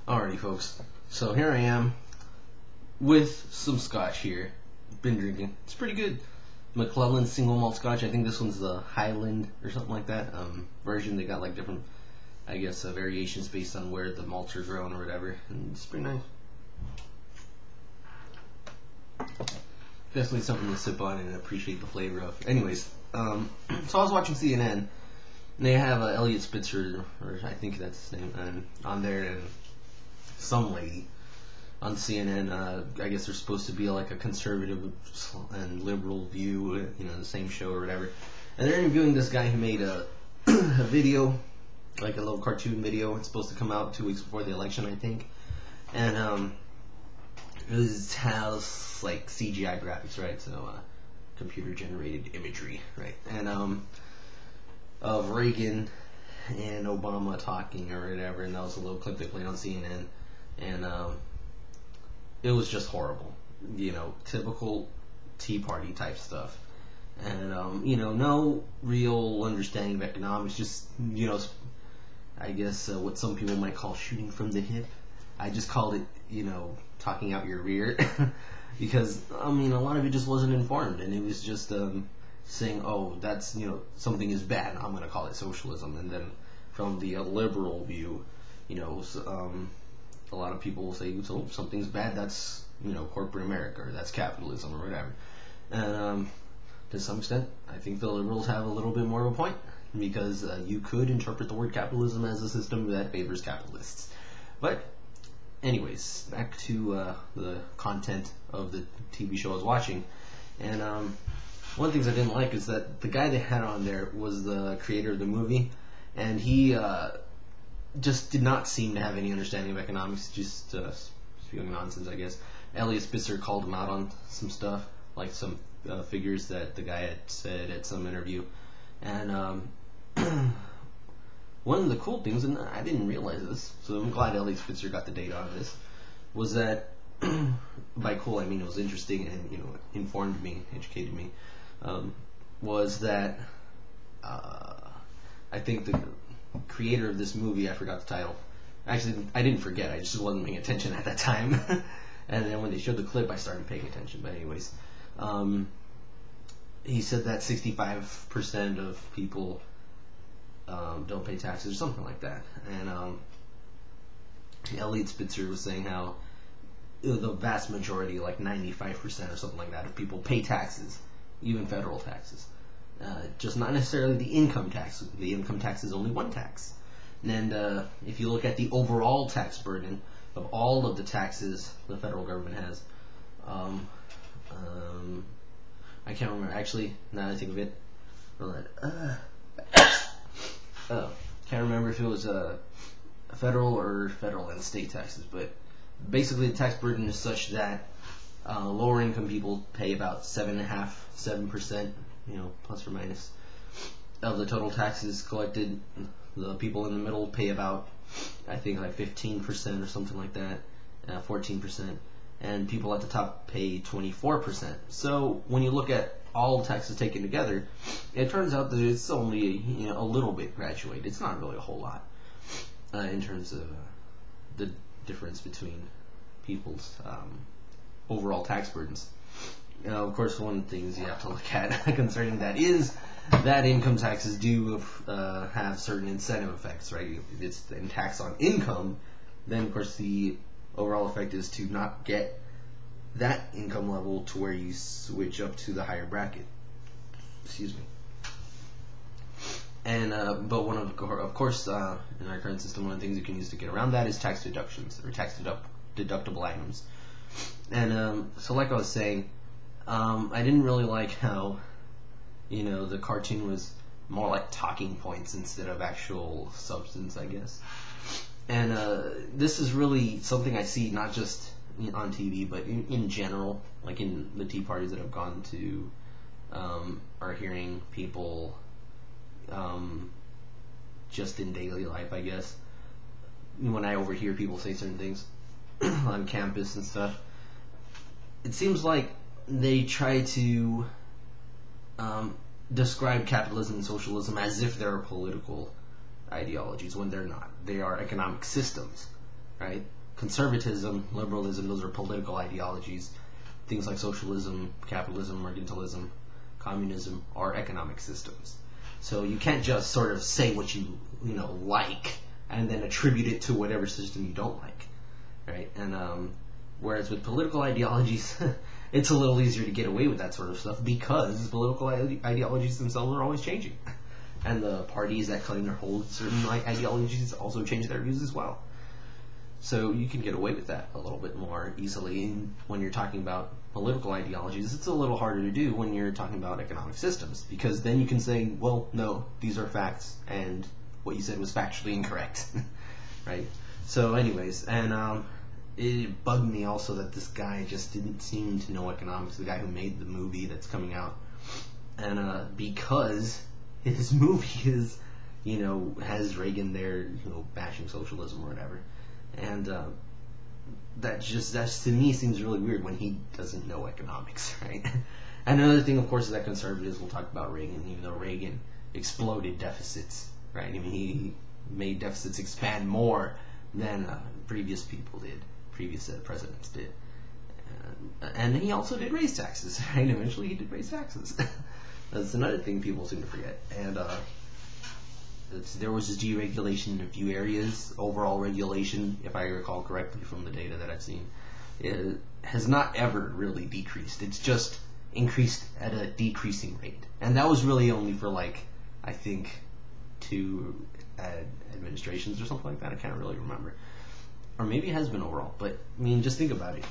Alrighty, folks. So here I am with some scotch here. Been drinking. It's pretty good. McClellan single malt scotch. I think this one's the Highland or something like that version. They got like different, I guess, variations based on where the malts are grown or whatever. And it's pretty nice. Definitely something to sip on and appreciate the flavor of. Anyways, so I was watching CNN. And they have Elliot Spitzer, or I think that's his name, on there, and some lady on CNN. I guess they're supposed to be like a conservative and liberal view, the same show or whatever. And they're interviewing this guy who made a video, like a little cartoon video. It's supposed to come out 2 weeks before the election, I think. And it has like CGI graphics, right? So computer generated imagery, right? And of Reagan and Obama talking or whatever, and that was a little clip they played on CNN, and it was just horrible, typical Tea Party type stuff, and no real understanding of economics, just I guess what some people might call shooting from the hip. I just called it, talking out your rear, because a lot of it just wasn't informed, and it was just saying, oh, that's, something is bad, I'm going to call it socialism. And then from the liberal view, a lot of people will say, so something's bad, that's, corporate America, or that's capitalism, or whatever. And to some extent, I think the liberals have a little bit more of a point, because you could interpret the word capitalism as a system that favors capitalists. But anyways, back to the content of the TV show I was watching. And one of the things I didn't like is that the guy they had on there was the creator of the movie, and he just did not seem to have any understanding of economics, just spewing nonsense, I guess. Elliot Spitzer called him out on some stuff, like some figures that the guy had said at some interview. And one of the cool things, and I didn't realize this, so I'm glad Elliot Spitzer got the data on this, was that, by cool I mean it was interesting and informed me, educated me, was that I think the creator of this movie, I forgot the title. Actually, I didn't forget, I just wasn't paying attention at that time. And then when they showed the clip, I started paying attention. But anyways, he said that 65% of people don't pay taxes or something like that. And Elliot Spitzer was saying how the vast majority, like 95% or something like that, of people pay taxes, even federal taxes. Just not necessarily the income tax. The income tax is only one tax. And if you look at the overall tax burden of all of the taxes the federal government has, I can't remember. Actually, now that I think of it, can't remember if it was federal and state taxes, but basically the tax burden is such that lower income people pay about 7% plus or minus of the total taxes collected. The people in the middle pay about, I think, like 15% or something like that, 14%, and people at the top pay 24%. So when you look at all taxes taken together, it turns out that it's only a little bit graduated. It's not really a whole lot in terms of the difference between people's overall tax burdens. Of course, one of the things you have to look at concerning that is that income taxes do have certain incentive effects, right? If it's a tax on income, then of course the overall effect is to not get that income level to where you switch up to the higher bracket. Excuse me. And but of course, in our current system, one of the things you can use to get around that is tax deductions or tax deductible items. And so, like I was saying, I didn't really like how the cartoon was more like talking points instead of actual substance, I guess. And this is really something I see not just on TV, but in general, like in the tea parties that I've gone to, or hearing people just in daily life, I guess. When I overhear people say certain things on campus and stuff, it seems like they try to describe capitalism and socialism as if they're political ideologies when they're not. They are economic systems, right? conservatism, liberalism, those are political ideologies. Things like socialism, capitalism, mercantilism, communism are economic systems. So you can't just sort of say what you like and then attribute it to whatever system you don't like, right? And whereas with political ideologies, it's a little easier to get away with that sort of stuff because political ideologies themselves are always changing. And the parties that claim to hold certain ideologies also change their views as well. So you can get away with that a little bit more easily. And when you're talking about political ideologies, it's a little harder to do when you're talking about economic systems, because then you can say, well, no, these are facts, and what you said was factually incorrect, right? So anyways, and it bugged me also that this guy just didn't seem to know economics, the guy who made the movie that's coming out. And because his movie is, has Reagan there, bashing socialism or whatever. And that to me seems really weird when he doesn't know economics, right? And another thing, of course, is that conservatives will talk about Reagan, even though Reagan exploded deficits, right? I mean, he made deficits expand more than previous people did, previous presidents did. And he also did raise taxes, right? Eventually he did raise taxes. That's another thing people seem to forget. And there was a deregulation in a few areas. Overall regulation, if I recall correctly from the data that I've seen, it has not ever really decreased. It's just increased at a decreasing rate. And that was really only for, I think, 2 administrations or something like that. I can't really remember. Or maybe it has been overall. But, I mean, just think about it.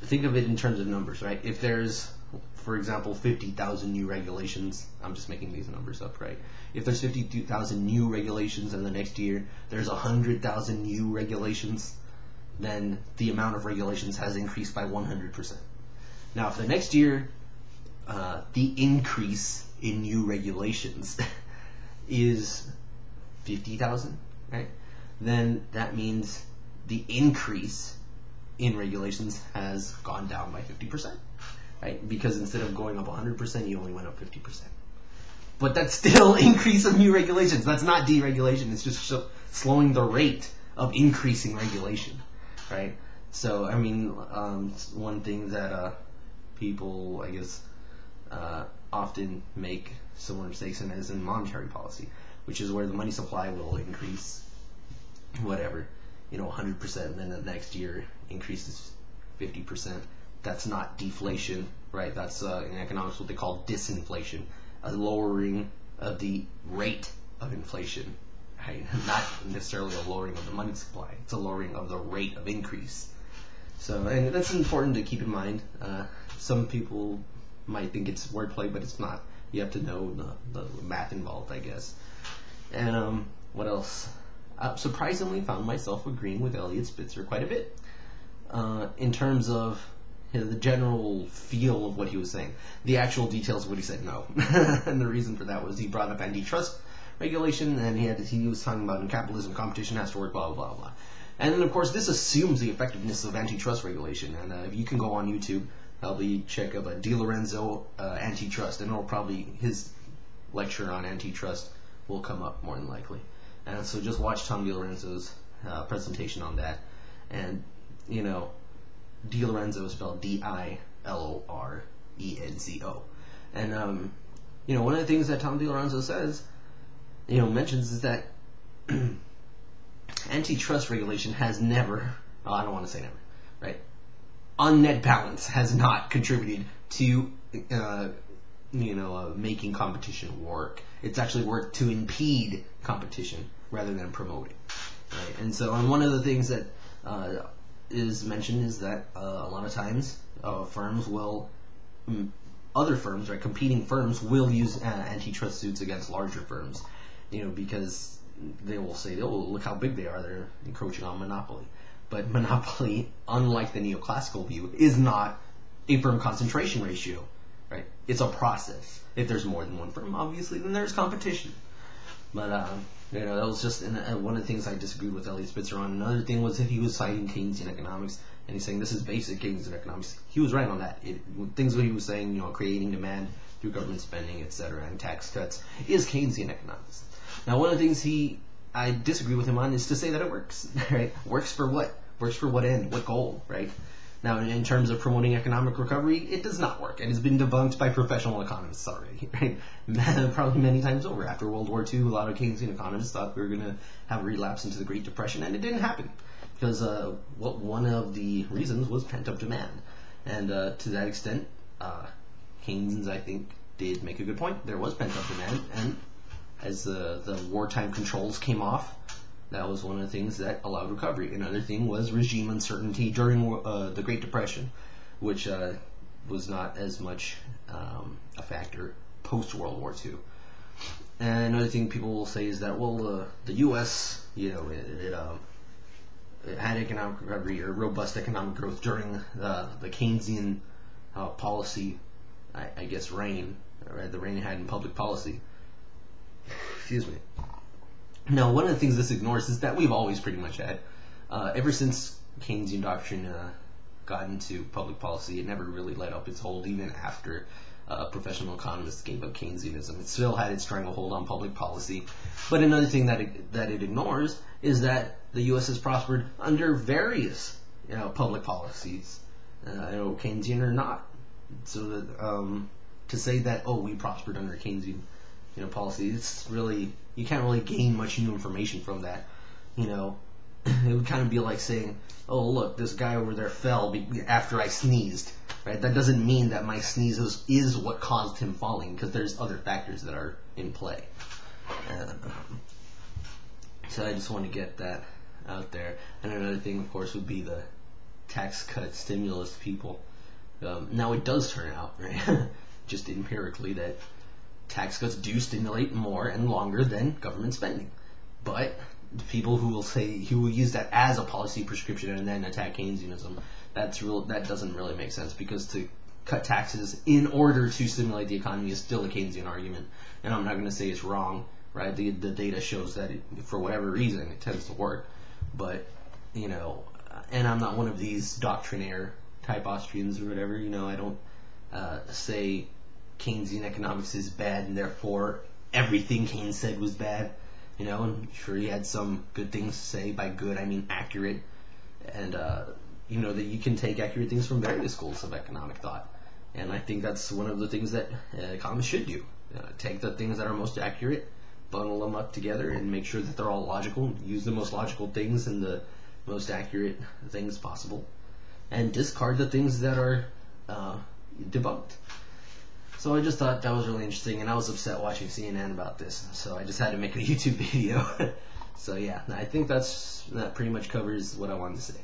Think of it in terms of numbers, right? If there's, for example, 50,000 new regulations, I'm just making these numbers up, right? If there's 52,000 new regulations and the next year there's 100,000 new regulations, then the amount of regulations has increased by 100%. Now, if the next year the increase in new regulations is 50,000, right? Then that means the increase in regulations has gone down by 50%, right? Because instead of going up 100%, you only went up 50%. But that's still increase of new regulations. That's not deregulation. It's just slowing the rate of increasing regulation, right? So, I mean, one thing that people, I guess, often make similar mistakes in is in monetary policy, which is where the money supply will increase, whatever, 100%, and then the next year increases 50%. That's not deflation, right? That's in economics what they call disinflation, a lowering of the rate of inflation, right? Not necessarily a lowering of the money supply. It's a lowering of the rate of increase. So, and that's important to keep in mind. Some people might think it's wordplay, but it's not. You have to know the math involved, I guess. And what else? Surprisingly, found myself agreeing with Elliot Spitzer quite a bit in terms of the general feel of what he was saying. The actual details of what he said, no. And the reason for that was he brought up antitrust regulation, and he was talking about in capitalism, competition has to work, blah, blah, blah. And then, of course, this assumes the effectiveness of antitrust regulation. And if you can go on YouTube, probably check up DiLorenzo antitrust, and it'll probably, his lecture on antitrust will come up more than likely. And so just watch Tom DiLorenzo's presentation on that. And, DiLorenzo is spelled D-I-L-O-R-E-N-Z-O. And, one of the things that Tom DiLorenzo says, mentions is that antitrust regulation has never, well, I don't want to say never, right? On net balance has not contributed to, making competition work. It's actually worked to impede competition rather than promote it, right? And so, one of the things that is mentioned is that a lot of times firms will, other firms, right, competing firms will use antitrust suits against larger firms, because they will say, oh, look how big they are, they're encroaching on monopoly. But monopoly, unlike the neoclassical view, is not a firm concentration ratio, right? It's a process. If there's more than one firm, obviously, then there's competition. But, that was just one of the things I disagreed with Elliot Spitzer on. Another thing was that he was citing Keynesian economics, and he's saying this is basic Keynesian economics. He was right on that. Things that he was saying, creating demand through government spending, etc., and tax cuts, is Keynesian economics. Now, one of the things I disagree with him on is to say that it works, right? Works for what? Works for what end? What goal, right? Now, in terms of promoting economic recovery, it does not work. It has been debunked by professional economists already, right? Probably many times over. After World War II, a lot of Keynesian economists thought we were going to have a relapse into the Great Depression, and it didn't happen. Because one of the reasons was pent-up demand. And to that extent, Keynes, I think, did make a good point. There was pent-up demand, and as the wartime controls came off, that was one of the things that allowed recovery. Another thing was regime uncertainty during the Great Depression, which was not as much a factor post-World War II. And another thing people will say is that, well, the U.S., it had economic recovery or robust economic growth during the Keynesian policy, I guess, reign, right? The reign it had in public policy. Excuse me. Now, one of the things this ignores is that we've always pretty much had, ever since Keynesian doctrine got into public policy, it never really let up its hold, even after professional economists gave up Keynesianism. It still had its stranglehold on public policy. But another thing that it ignores is that the U.S. has prospered under various public policies, Keynesian or not. So that to say that, oh, we prospered under Keynesian policy, it's really, you can't really gain much new information from that. It would kind of be like saying, oh, look, this guy over there fell after I sneezed, right? That doesn't mean that my sneeze is what caused him falling, because there's other factors that are in play. So I just want to get that out there. And another thing, of course, would be the tax cut stimulus people. Now, it does turn out, right, just empirically, that tax cuts do stimulate more and longer than government spending. But the people who will use that as a policy prescription and then attack Keynesianism, that doesn't really make sense, because to cut taxes in order to stimulate the economy is still a Keynesian argument. And I'm not going to say it's wrong, right? The data shows that for whatever reason it tends to work. But, and I'm not one of these doctrinaire type Austrians or whatever, I don't say Keynesian economics is bad and therefore everything Keynes said was bad. I'm sure he had some good things to say. By good, I mean accurate. And, that you can take accurate things from various schools of economic thought. And I think that's one of the things that economists should do. Take the things that are most accurate, bundle them up together, and make sure that they're all logical. Use the most logical things and the most accurate things possible. And discard the things that are debunked. So I just thought that was really interesting, and I was upset watching CNN about this, so I just had to make a YouTube video. So yeah, I think that pretty much covers what I wanted to say.